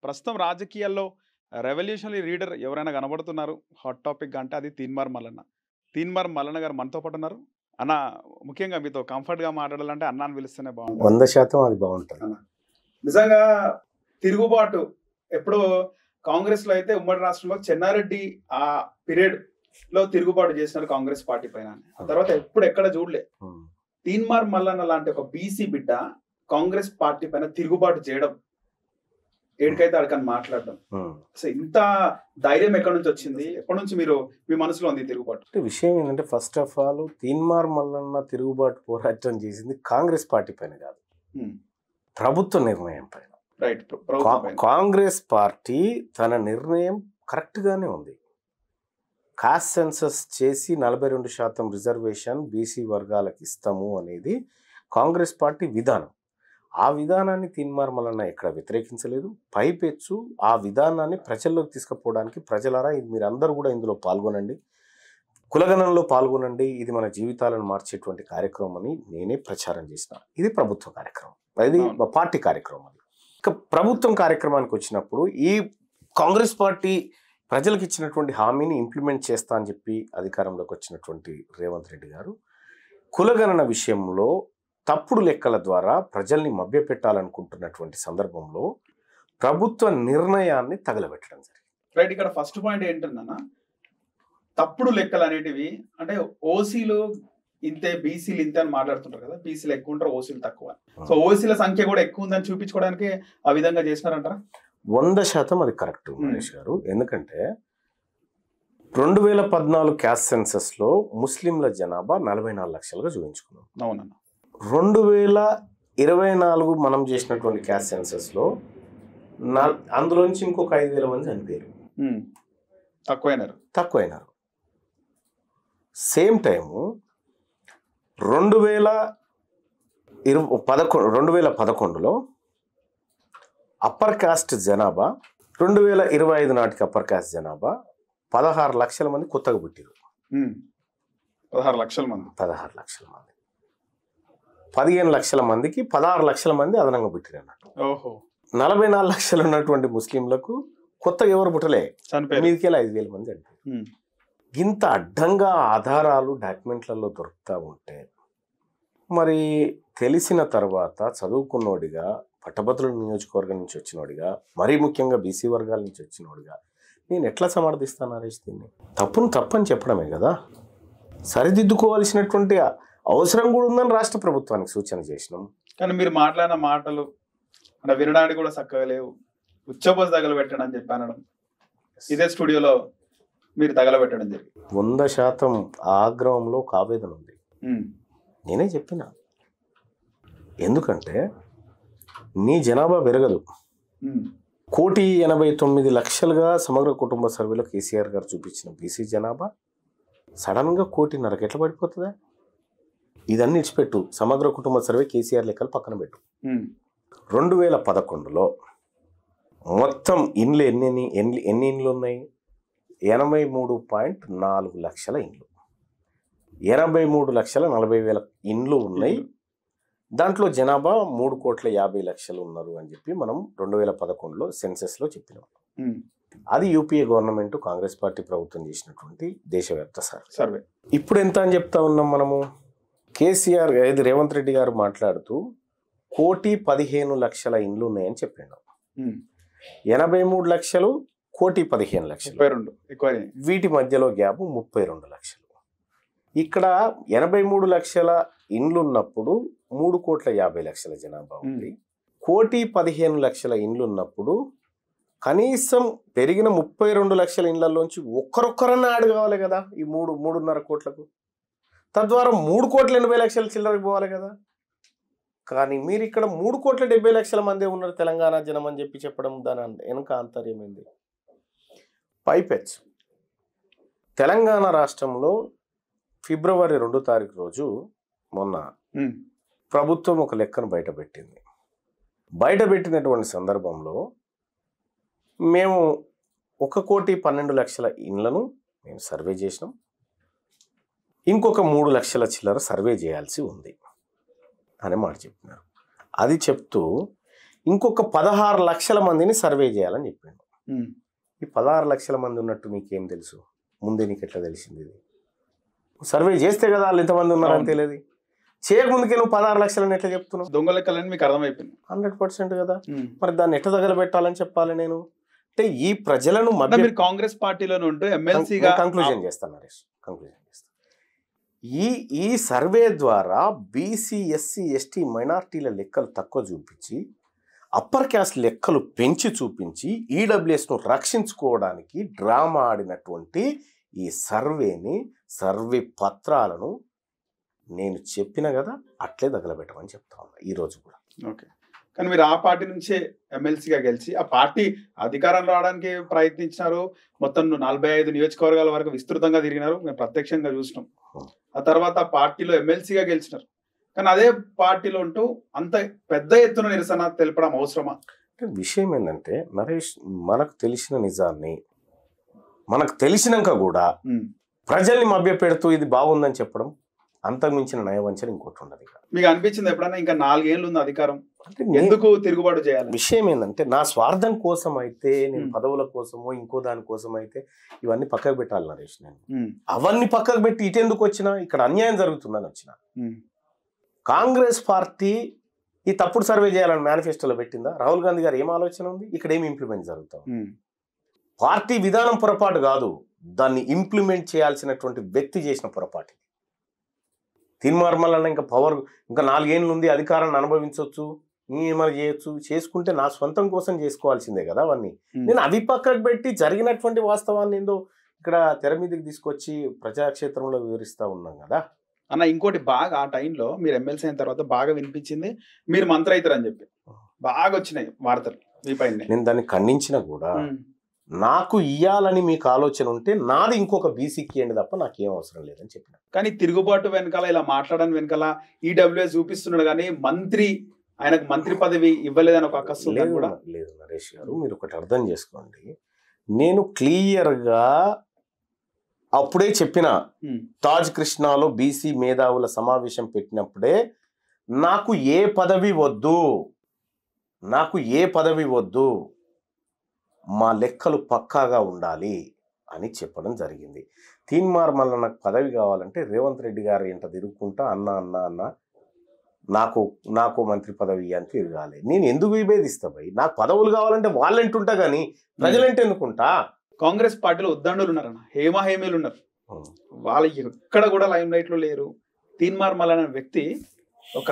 ప్రస్తుతం రాజకీయాల్లో revolutionary reader ఎవరైనా కనబడుతున్నారు హాట్ టాపిక్ అంటే అది తీన్మార్ మల్లన్న. తీన్మార్ మల్లన్న గారు మనతో పాటు ఉన్నారు. అన్న, ముఖ్యంగా మీతో కంఫర్ట్‌గా మాట్లాడాలంటే అన్న అని పిలిస్తేనే బాగుంటది. 100% అది బాగుంటది. అన్న, నిజంగా తిరుగుబాటు ఎప్పుడో కాంగ్రెస్‌లో అయితే ఉమ్మడి రాష్ట్రంలో చెన్నారెడ్డి ఆ పీరియడ్‌లో తిరుగుబాటు చేసినారు కాంగ్రెస్ పార్టీ పైన. ఆ తర్వాత ఎప్పుడు ఎక్కడ చూడలే. తీన్మార్ మల్లన్న లాంటి ఒక బీసీ బిడ్డ కాంగ్రెస్ పార్టీ పైన తిరుగుబాటు చేయడం, ఏడికైతే అడకని మాట్లాడడం, అసలు ఇంత ధైర్యం ఎక్కడి నుంచి వచ్చింది? ఎప్పటి నుంచి మీరు మీ మనసులో ఉంది తిరుగుబాటు? అంటే విషయం ఏంటంటే, first of all Teenmar Mallanna తిరుగుబాటు పోరాటం చేసింది కాంగ్రెస్ పార్టీ పైన కాదు, ప్రభుత్వ నిర్ణయం పైన. రైట్. కాంగ్రెస్ పార్టీ తన నిర్ణయం కరెక్ట్ గానే ఉంది. కాస్ట్ సెన్సస్ చేసి 42% రిజర్వేషన్ బీసీ వర్గాలకు ఇస్తాము అనేది కాంగ్రెస్ పార్టీ విధానం. ఆ విధానాన్ని తీన్మార్ మల్లన్న ఎక్కడ వ్యతిరేకించలేదు. పైపెచ్చు ఆ విధానాన్ని ప్రజల్లోకి తీసుకుపోవడానికి, ప్రజలారా మీరందరూ కూడా ఇందులో పాల్గొనండి, కులగణంలో పాల్గొనండి, ఇది మన జీవితాలను మార్చేటువంటి కార్యక్రమం అని నేనే ప్రచారం చేసిన. ఇది ప్రభుత్వ కార్యక్రమం, ఇది పార్టీ కార్యక్రమం. అది ఇక ప్రభుత్వం కార్యక్రమానికి వచ్చినప్పుడు ఈ కాంగ్రెస్ పార్టీ ప్రజలకు ఇచ్చినటువంటి హామీని ఇంప్లిమెంట్ చేస్తా అని చెప్పి అధికారంలోకి వచ్చినటువంటి రేవంత్ రెడ్డి గారు కులగణన విషయంలో తప్పుడు లెక్కల ద్వారా ప్రజల్ని మభ్యపెట్టాలనుకుంటున్నటువంటి సందర్భంలో ప్రభుత్వ నిర్ణయాన్ని తగలబెట్టడం జరిగింది. రైట్. ఇక్కడ ఫస్ట్ పాయింట్ ఏంటన్నా, తప్పుడు లెక్కలు అనేటివి అంటే ఓసీలు ఇంతే, బీసీలు ఇంతే అని మాట్లాడుతుంటారు కదా. బీసీలు ఎక్కువ ఉంటారు, ఓసీలు తక్కువ. సో ఓసీల సంఖ్య కూడా ఎక్కువ ఉందని చూపించుకోవడానికి ఆ విధంగా చేసినారంటారా? 100% అది కరెక్ట్ మహేష్ గారు. ఎందుకంటే 2014 క్యాస్ట్ సెన్సస్లో ముస్లింల జనాభా 44 లక్షలుగా చూపించుకున్నాం. అవునన్నా. 2024 మనం చేసినటువంటి క్యాస్ట్ సెన్సస్లో అందులోంచి ఇంకొక 5,000 మంది చనిపోయారు, తక్కువైనారు. సేమ్ టైము 2011లో అప్పర్ కాస్ట్ జనాభా 2025 నాటికి అప్పర్ కాస్ట్ జనాభా 16 లక్షల మంది కొత్తగా పుట్టారు. 16 లక్షల మంది 15 లక్షల మందికి 16 లక్షల మంది అదనంగా పుట్టారు అన్నట్టు. 44 లక్షలు ఉన్నటువంటి ముస్లింలకు కొత్తగా ఎవరు పుట్టలే, మీదికెళ్ళి 5,000 మంది అంటే. ఇంత అడ్డంగా ఆధారాలు డాక్యుమెంట్లలో దొరుకుతూ ఉంటే మరి తెలిసిన తర్వాత చదువుకున్నోడిగా, పట్టభద్రుల నియోజకవర్గం నుంచి వచ్చినోడిగా, మరీ ముఖ్యంగా బీసీ వర్గాల నుంచి వచ్చినోడిగా నేను ఎట్లా సమర్థిస్తాను నరేష్? దీన్ని తప్పని చెప్పడమే కదా. సరిదిద్దుకోవాల్సినటువంటి అవసరం కూడా ఉందని రాష్ట్ర ప్రభుత్వానికి సూచన చేసినాం. కానీ మీరు మాట్లాడిన మాటలు అంటే వినడానికి కూడా చక్కగా లేవు. ఉచ్చబోసి తగలబెట్టడం అని చెప్పి అనడం, ఇదే స్టూడియోలో మీరు తగలబెట్టడం జరిగింది. 100% ఆగ్రహంలో ఒక ఆవేదన ఉంది. నేనే చెప్పిన, ఎందుకంటే నీ జనాభా పెరగదు. 1,89,00,000గా సమగ్ర కుటుంబ సర్వేలో కేసీఆర్ గారు చూపించిన బీసీ జనాభా సడన్గా 1,50,00,000 ఎట్లా పడిపోతుందా? ఇదన్నీ ఇచ్చిపెట్టు, సమగ్ర కుటుంబ సర్వే కేసీఆర్ లెక్కలు పక్కన పెట్టు. 2011లో మొత్తం ఇండ్లు ఎన్ని ఇండ్లు ఉన్నాయి? 83.4 లక్షల ఇండ్లు, 83,40,000 ఇండ్లు ఉన్నాయి. దాంట్లో జనాభా 3,50,00,000 ఉన్నారు అని చెప్పి మనం 2011లో సెన్సెస్లో చెప్పినాం. అది యూపీఏ గవర్నమెంట్, కాంగ్రెస్ పార్టీ ప్రభుత్వం చేసినటువంటి దేశవ్యాప్త సర్వే. ఇప్పుడు ఎంత అని చెప్తా ఉన్నాం మనము? కేసీఆర్ రేవంత్ రెడ్డి గారు మాట్లాడుతూ 1,15,00,000 ఇండ్లు ఉన్నాయని చెప్పాడు. 83 లక్షలు, 1,15,00,000, వీటి మధ్యలో గ్యాప్ 32 లక్షలు. ఇక్కడ 83 లక్షల ఇండ్లు ఉన్నప్పుడు 3,50,00,000 జనాభా ఉంది. 1,15,00,000 ఇండ్లు ఉన్నప్పుడు కనీసం పెరిగిన 32 లక్షల ఇండ్లలోంచి ఒక్కరొక్కరన్నా యాడ్ కావాలి కదా ఈ 3.5 కోట్లకు. తద్వారా 3,80,00,000 చిల్లరకు పోవాలి కదా. కానీ మీరు ఇక్కడ 3,70,00,000 మంది ఉన్నారు తెలంగాణ జనం అని చెప్పి చెప్పడం, దాని వెనుక ఆంతర్యమైంది. పైపెచ్ తెలంగాణ రాష్ట్రంలో ఫిబ్రవరి 2 తారీఖు రోజు మొన్న ప్రభుత్వం ఒక లెక్కను బయటపెట్టినటువంటి సందర్భంలో మేము 1,12,00,000 ఇండ్లను మేము సర్వే చేసినాం. ఇంకొక 3 లక్షల చిల్లర సర్వే చేయాల్సి ఉంది అని మాట చెప్పినారు. అది చెప్తూ ఇంకొక 16 లక్షల మందిని సర్వే చేయాలని చెప్పిండు. ఉమ్. ఈ 16 లక్షల మంది ఉన్నట్టు నీకేం తెలుసు? ముందే నీకు ఎట్లా తెలిసింది? ఇది సర్వే చేస్తే కదా వాళ్ళు ఎంతమంది ఉన్నారని తెలియదు. చేయకముందుకే నువ్వు 16 లక్షలని ఎట్లా చెప్తున్నావు? దొంగ లెక్కలని మీకు అర్థమైపోయింది. 100% కదా. ఉమ్. మరి దాన్ని ఎట్లా తగలబెట్టాలని చెప్పాలి నేను? అంటే ఈ ప్రజలను అంటే మీరు కాంగ్రెస్ పార్టీలో ఉంటూ ఎమ్మెల్సీగా కంక్లూజన్ చేస్తాను నరేష్, కంక్లూజన్ చేస్తాను. ఈ సర్వే ద్వారా బీసీ, ఎస్సీ, ఎస్టీ, మైనార్టీల లెక్కలు తక్కువ చూపించి అప్పర్ క్యాస్ట్ లెక్కలు పెంచి చూపించి ఈడబ్ల్యూఎస్ను రక్షించుకోవడానికి డ్రామా ఆడినటువంటి ఈ సర్వే పత్రాలను నేను చెప్పిన కదా అట్లే తగలబెట్టమని చెప్తా ఉన్నా ఈరోజు కూడా. ఓకే, కానీ మీరు ఆ పార్టీ నుంచే ఎమ్మెల్సీగా గెలిచి ఆ పార్టీ అధికారంలో రావడానికి ప్రయత్నించినారు. మొత్తం 45 నియోజకవర్గాల వరకు విస్తృతంగా తిరిగినారు, మేము ప్రత్యక్షంగా చూసినాం. ఆ తర్వాత ఆ పార్టీలో ఎమ్మెల్సీగా గెలిచినారు. కానీ అదే పార్టీలో ఉంటూ అంత పెద్ద ఎత్తున నిరసన తెలపడం అవసరమా? విషయం ఏంటంటే నరేష్, మనకు తెలిసిన నిజాన్ని మనకు తెలిసినాక కూడా ప్రజల్ని మభ్యపెడుతూ ఇది బాగుందని చెప్పడం అంతకుమించిన నయవంచన ఇంకోటి ఉండదు. మీకు అనిపించింది ఎప్పుడన్నా ఇంకా 4 ఏళ్ళు ఉంది అధికారం, అంటే ఎందుకు తిరుగుబాటు చేయాలి? విషయం ఏంటంటే నా స్వార్థం కోసం అయితే, నేను పదవుల కోసమో ఇంకో దాని కోసం అయితే ఇవన్నీ పక్కకు పెట్టాలి నరేష్. నేను అవన్నీ పక్కకు పెట్టి ఇటెందుకు వచ్చినా? ఇక్కడ అన్యాయం జరుగుతుందని వచ్చిన. కాంగ్రెస్ పార్టీ ఈ తప్పుడు సర్వే చేయాలని మేనిఫెస్టోలో పెట్టిందా? రాహుల్ గాంధీ గారు ఏం ఆలోచన ఉంది? ఇక్కడ ఏమి ఇంప్లిమెంట్ జరుగుతాం? పార్టీ విధానం పొరపాటు కాదు, దాన్ని ఇంప్లిమెంట్ చేయాల్సినటువంటి వ్యక్తి చేసిన పొరపాటు. తీర్మార్మలన్న ఇంకా పవర్, ఇంకా 4 ఏళ్ళు ఉంది, అధికారాన్ని అనుభవించవచ్చు, ఏమైనా చేయొచ్చు, చేసుకుంటే నా సొంతం కోసం చేసుకోవాల్సిందే కదా అవన్నీ. నేను అవి పక్కకు పెట్టి జరిగినటువంటి వాస్తవాన్ని ఏందో ఇక్కడ తెర మీదకి తీసుకొచ్చి ప్రజాక్షేత్రంలో వివరిస్తూ ఉన్నాం కదా అన్న. ఇంకోటి బాగా ఆ టైంలో మీరు ఎమ్మెల్సీ అయిన తర్వాత బాగా వినిపించింది, మీరు మంత్రి అవుతారని చెప్పి బాగా వచ్చినాయి వార్తలు మీ పైన. నేను దాన్ని ఖండించిన కూడా, నాకు ఇయ్యాలని మీకు ఆలోచన ఉంటే నాది ఇంకొక బీసీకి ఇవ్వండి తప్ప నాకేం అవసరం లేదని చెప్పిన. కానీ తిరుగుబాటు వెనకాల ఇలా మాట్లాడని వెనకాల ఈడబ్ల్యూఎస్ చూపిస్తున్నాడు, కానీ ఆయనకు మంత్రి పదవి ఇవ్వలేదని ఒక అకస్సు కూడా లేదు. నరేష్ గారు, మీరు ఒకటి అర్థం చేసుకోండి, నేను క్లియర్గా అప్పుడే చెప్పిన, తాజ్ కృష్ణాలో బీసీ మేధావుల సమావేశం పెట్టినప్పుడే నాకు ఏ పదవి వద్దు, మా లెక్కలు పక్కాగా ఉండాలి అని చెప్పడం జరిగింది. తీన్మార్ మళ్ళీ నాకు పదవి కావాలంటే రేవంత్ రెడ్డి గారు ఎంత తిరుగుకుంటా అన్న నాకు మంత్రి పదవి అని తిరగాలి. నేను ఎందుకు విభేదిస్తా భయ్? నాకు పదవులు కావాలంటే వాళ్ళంటుంటా కానీ ప్రజలంటే ఎందుకుంటా? కాంగ్రెస్ పార్టీలో ఉద్దండులు ఉన్నారన్న, హేమీలు ఉన్నారు, వాళ్ళు ఎక్కడ కూడా లైమ్ లైట్ లో లేరు. తీన్మార్ మల్లన్న అనే వ్యక్తి ఒక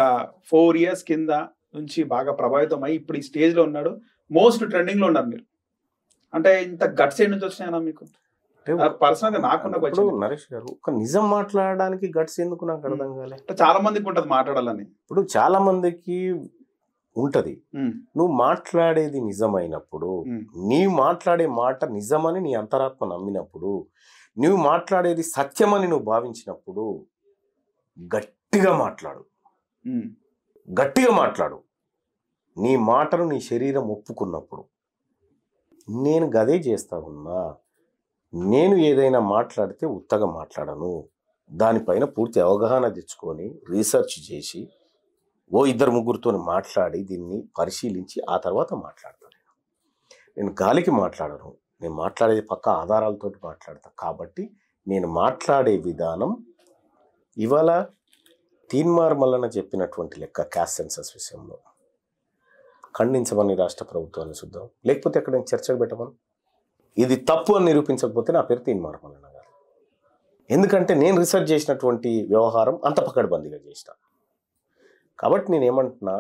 4 years కింద నుంచి బాగా ప్రభావితం అయ్యి ఇప్పుడు ఈ స్టేజ్ లో ఉన్నాడు, మోస్ట్ ట్రెండింగ్ లో ఉన్నారు. మీరు అంటే ఇంత గట్స్ ఏడు నుంచి వచ్చినాయన్నా మీకు? పర్సనల్ గా నాకు నరేష్ గారు, ఒక నిజం మాట్లాడడానికి గట్స్ ఎందుకు నాకు అర్థం కాలే. చాలా మందికి ఉంటది మాట్లాడాలని. ఇప్పుడు చాలా మందికి ఉంటది. నువ్వు మాట్లాడేది నిజమైనప్పుడు, నీవు మాట్లాడే మాట నిజమని నీ అంతరాత్మ నమ్మినప్పుడు, నువ్వు మాట్లాడేది సత్యమని నువ్వు భావించినప్పుడు గట్టిగా మాట్లాడు. నీ మాటను నీ శరీరం ఒప్పుకున్నప్పుడు. నేను గదే చేస్తా ఉన్నా. నేను ఏదైనా మాట్లాడితే ఉత్తగా మాట్లాడను, దానిపైన పూర్తి అవగాహన తెచ్చుకొని రీసెర్చ్ చేసి 2-3 మాట్లాడి దీన్ని పరిశీలించి ఆ తర్వాత మాట్లాడతాను. నేను గాలికి మాట్లాడను, నేను మాట్లాడేది పక్క ఆధారాలతో మాట్లాడతా. కాబట్టి నేను మాట్లాడే విధానం ఇవాళ తీన్మార్ మల్లన్న చెప్పినటువంటి లెక్క క్యాస్ట్ సెన్సస్ విషయంలో ఖండించమని రాష్ట్ర ప్రభుత్వాన్ని చూద్దాం, లేకపోతే ఎక్కడ చర్చకు పెట్టమని. ఇది తప్పు అని నిరూపించకపోతే నా పేరు తీన్మార్ మల్లన్న గారు. ఎందుకంటే నేను రీసెర్చ్ చేసినటువంటి వ్యవహారం అంత పకడ్బందీగా చేసిన. కాబట్టి నేను ఏమంటున్నా,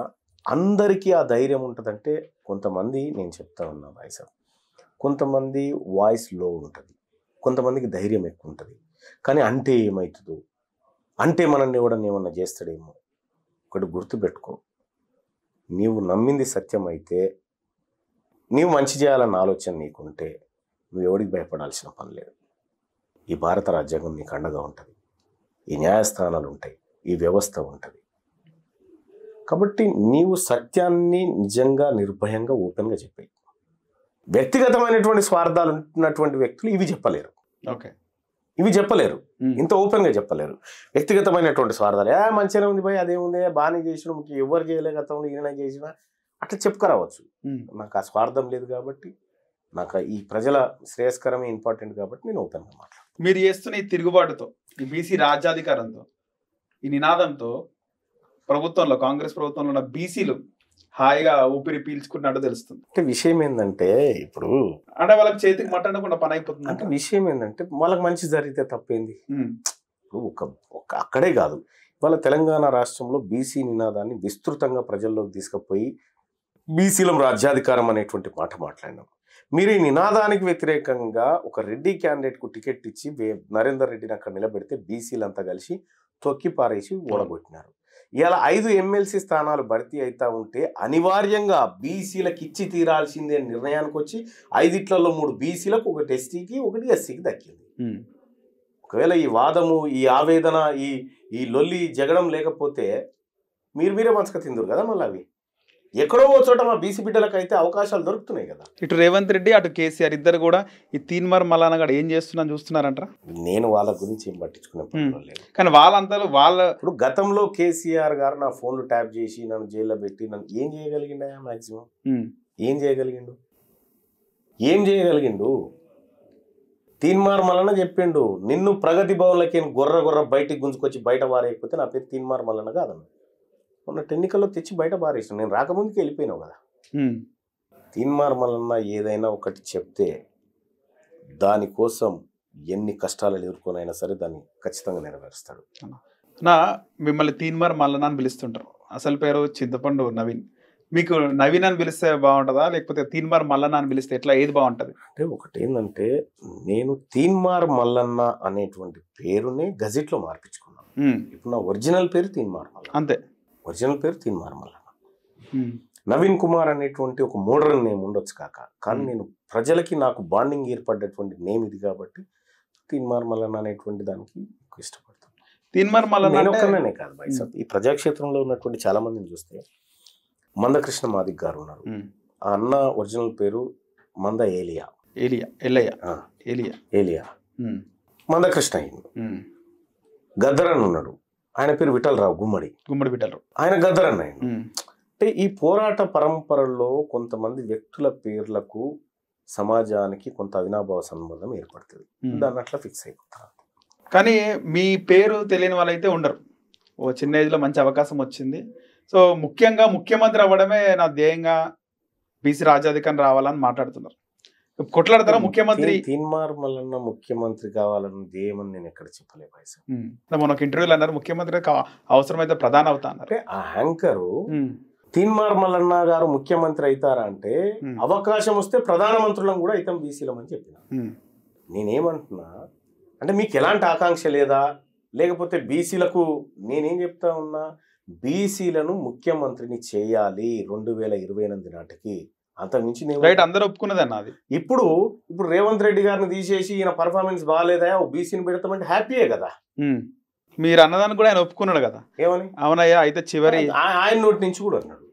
అందరికీ ఆ ధైర్యం ఉంటుందంటే కొంతమంది, నేను చెప్తా ఉన్నా వాయిస్, కొంతమంది వాయిస్ లో ఉంటుంది, కొంతమందికి ధైర్యం ఎక్కువ ఉంటుంది. కానీ అంటే ఏమవుతుందో, అంటే మనల్ని ఏమన్నా చేస్తాడేమో. ఒకటి గుర్తుపెట్టుకో, నీవు నమ్మింది సత్యం అయితే, నీవు మంచి చేయాలన్న ఆలోచన నీకుంటే నువ్వు ఎవరికి భయపడాల్సిన పని లేదు. ఈ భారత రాజ్యాంగం నీకు అండగా ఉంటుంది, ఈ న్యాయస్థానాలు ఉంటాయి, ఈ వ్యవస్థ ఉంటుంది. కాబట్టి నీవు సత్యాన్ని నిజంగా నిర్భయంగా ఓపెన్గా చెప్పాయి. వ్యక్తిగతమైనటువంటి స్వార్థాలు ఉన్నటువంటి వ్యక్తులు ఇవి చెప్పలేరు. ఇవి చెప్పలేరు, ఇంత ఓపెన్గా చెప్పలేరు. వ్యక్తిగతమైనటువంటి స్వార్థాలు, మంచిగానే ఉంది భయ్, అదేముంది, బాగానే చేసిన, ఎవరు చేయలే గతంలో, ఈయన చేసినా అట్లా చెప్పుకురావచ్చు. నాకు ఆ స్వార్థం లేదు కాబట్టి, నాకు ఈ ప్రజల శ్రేయస్కరమే ఇంపార్టెంట్ కాబట్టి నేను ఓపెన్గా మాట్లాడతాను. మీరు చేస్తున్న ఈ తిరుగుబాటుతో, ఈ బీసీ రాజ్యాధికారంతో, ఈ నినాదంతో ప్రభుత్వంలో, కాంగ్రెస్ ప్రభుత్వంలో ఉన్న బీసీలు హాయిగా ఊపిరి పీల్చుకున్నట్టు తెలుస్తుంది. అంటే విషయం ఏంటంటే ఇప్పుడు అంటే వాళ్ళకి చేతికి మట్టనకుండా పని అయిపోతుంది. అంటే విషయం ఏంటంటే వాళ్ళకి మంచి జరిగితే తప్పేంది. ఇప్పుడు ఒక అక్కడే కాదు, ఇవాళ తెలంగాణ రాష్ట్రంలో బీసీ నినాదాన్ని విస్తృతంగా ప్రజల్లోకి తీసుకుపోయి బీసీలం రాజ్యాధికారం అనేటువంటి మాట మాట్లాడినాం. మీరు ఈ నినాదానికి వ్యతిరేకంగా ఒక రెడ్డి క్యాండిడేట్కు టికెట్ ఇచ్చి నరేందర్ రెడ్డిని అక్కడ నిలబెడితే బీసీలంతా కలిసి తొక్కి పారేసి ఓడగొట్టినారు. ఇలా 5 ఎమ్మెల్సీ స్థానాలు భర్తీ అవుతా ఉంటే అనివార్యంగా బీసీలకు ఇచ్చి తీరాల్సిందే నిర్ణయానికి వచ్చి 5ట్లో 3 బీసీలకు, 1 ఎస్టీకి, 1 ఎస్సీకి దక్కింది. ఒకవేళ ఈ వాదము, ఈ ఆవేదన, ఈ లొల్లి జగడం లేకపోతే మీరే మంచక తిందురు కదా. మళ్ళీ అవి ఎక్కడో ఓ చోట మా బీసీ బిడ్డలకు అయితే అవకాశాలు దొరుకుతున్నాయి కదా. ఇటు రేవంత్ రెడ్డి, అటు కేసీఆర్ ఇద్దరు కూడా ఈ తీన్మార్ మల్లన్న గారు ఏం చేస్తున్నాను చూస్తున్నారంటారా? నేను వాళ్ళ గురించి ఏం పట్టించుకునే పనులు లేదు. కానీ వాళ్ళంతా ఇప్పుడు గతంలో కేసీఆర్ గారు నా ఫోన్లు ట్యాప్ చేసి నన్ను జైల్లో పెట్టి నన్ను ఏం చేయగలిగిండా? మాక్సిమం ఏం చేయగలిగిండు? తీన్మార్ మల్లన్న చెప్పిండు, నిన్ను ప్రగతి భవన్లకి గొర్ర బయటికి గుంజుకొచ్చి బయట వారేయకపోతే నా పేరు తీన్మార్ మల్లన్న కాదన్న. మొన్న ఎన్నికల్లో తెచ్చి బయట పారేసిన, నేను రాకముందుకే వెళ్ళిపోయినావు కదా. తీన్మార్ మల్లన్న ఏదైనా ఒకటి చెప్తే దానికోసం ఎన్ని కష్టాలు ఎదుర్కొనైనా సరే దాన్ని ఖచ్చితంగా నెరవేరుస్తాడు. మిమ్మల్ని తీన్మార్ మల్లన్న అని పిలుస్తుంటారు, అసలు పేరు చింతపండు నవీన్. మీకు నవీన్ అని పిలిస్తే బాగుంటుందా, లేకపోతే తీన్మార్ మల్లన్న అని పిలిస్తే ఎట్లా, ఏది బాగుంటుంది? అంటే ఒకటి ఏంటంటే, నేను తీన్మార్ మల్లన్న అనేటువంటి పేరుని గజెట్లో మార్పించుకున్నాను. ఇప్పుడు నా ఒరిజినల్ పేరు తీన్మార్ మల్లన్న, అంతే. ఒరిజినల్ పేరు తీన్మార్ మల్లన్న. నవీన్ కుమార్ అనేటువంటి ఒక మోడర్న్ నేమ్ ఉండొచ్చు కానీ నేను ప్రజలకి నాకు బాండింగ్ ఏర్పడ్డటువంటి నేమ్ ఇది కాబట్టి తీన్మార్ మల్లన్న అనేటువంటి దానికి ఎక్కువ ఇష్టపడతాను. తీన్మార్ మల్లన్న ఒక్కనే కాదు బై సాబ్, ఈ ప్రజాక్షేత్రంలో ఉన్నటువంటి చాలా మందిని చూస్తే మందకృష్ణ మాదిక్ గారు ఉన్నారు. ఆ అన్న ఒరిజినల్ పేరు మంద ఏలియా మందకృష్ణ అయింది. గద్దరన్ ఉన్నాడు, ఆయన పేరు విఠలరావు, గుమ్మడి విఠలరావు, ఆయన గద్దరన్ అయింది. అంటే ఈ పోరాట పరంపరలో కొంతమంది వ్యక్తుల పేర్లకు సమాజానికి కొంత అవినాభావ సంబంధం ఏర్పడుతుంది, దాన్ని అట్లా ఫిక్స్ అయిపోతారు. కానీ మీ పేరు తెలియని వాళ్ళైతే ఉండరు. ఓ చిన్న ఏజ్లో మంచి అవకాశం వచ్చింది, సో ముఖ్యంగా ముఖ్యమంత్రి అవ్వడమే నా ధ్యేయంగా, బీసీ రాజ్యాధికారం రావాలని మాట్లాడుతున్నారు. కొట్లాడతారా ముఖ్యమంత్రి? తీన్మార్ మల్లన్న ముఖ్యమంత్రి కావాలని ధ్యేయమని నేను ఎక్కడ చెప్పలేదు పైసా. మనకు ఇంటర్వ్యూలు అన్నారు ముఖ్యమంత్రి అవసరమైతే ప్రధాని అవుతా అన్నారు. ఆ యాంకరు తీన్మార్ మల్లన్న గారు ముఖ్యమంత్రి అవుతారా అంటే అవకాశం వస్తే ప్రధానమంత్రులను కూడా అయితే బీసీలమని చెప్పిన. నేనేమంటున్నా అంటే, మీకు ఎలాంటి ఆకాంక్ష లేదా, లేకపోతే బీసీలకు నేనేం చెప్తా ఉన్నా, బీసీలను ముఖ్యమంత్రిని చేయాలి 2028 నాటికి. అంతకుమించి అందరూ ఒప్పుకున్నది అన్నది. ఇప్పుడు రేవంత్ రెడ్డి గారిని తీసేసి ఈయన పర్ఫార్మెన్స్ బాగాలేదా, ఓ బీసీని పెడతామంటే హ్యాపీయే కదా. మీరు అన్నదాన్ని కూడా ఆయన ఒప్పుకున్నాడు కదా. ఏమని? అవునయ్యా అయితే చివరి ఆయన నోటి నుంచి కూడా అన్నాడు.